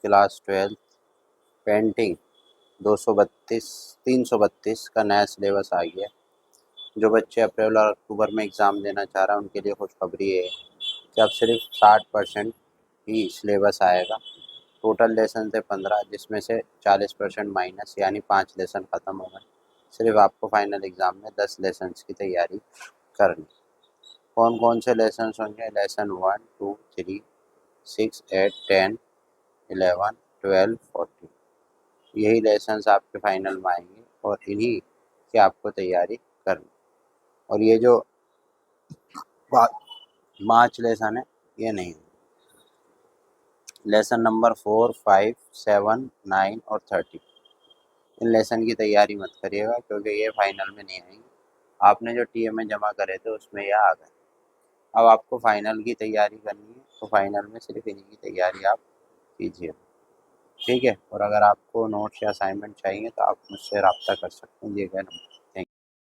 Class 12 painting 332 का नया syllabus आ गया। जो बच्चे अप्रैल और अक्टूबर में एग्ज़ाम देना चाह रहे हैं उनके लिए खुशखबरी है कि अब सिर्फ 60% ही सिलेबस आएगा। टोटल लेसन थे 15, जिसमें से 40% माइनस यानी 5 लेसन ख़त्म हो गए। सिर्फ आपको फाइनल एग्ज़ाम में 10 लेसन्स की तैयारी करनी। कौन कौन से लेसन होंगे? लेसन 1, 2, 3, 6, 8, 10, 11, 12, 14, यही लेसन्स आपके फाइनल में आएंगे और इन्हीं की आपको तैयारी करनी। और ये जो 5 लेसन है ये नहीं, लेसन नंबर 4, 5, 7, 9 और 30, इन लेसन की तैयारी मत करिएगा क्योंकि ये फाइनल में नहीं आएंगे। आपने जो टीएमए जमा करे थे उसमें ये आ गए। अब आपको फाइनल की तैयारी करनी है तो फाइनल में सिर्फ इन्हीं की तैयारी आप कीजिए, ठीक है। और अगर आपको नोट्स या असाइनमेंट चाहिए तो आप मुझसे रब्ता कर सकते हैं दिए गए नंबर।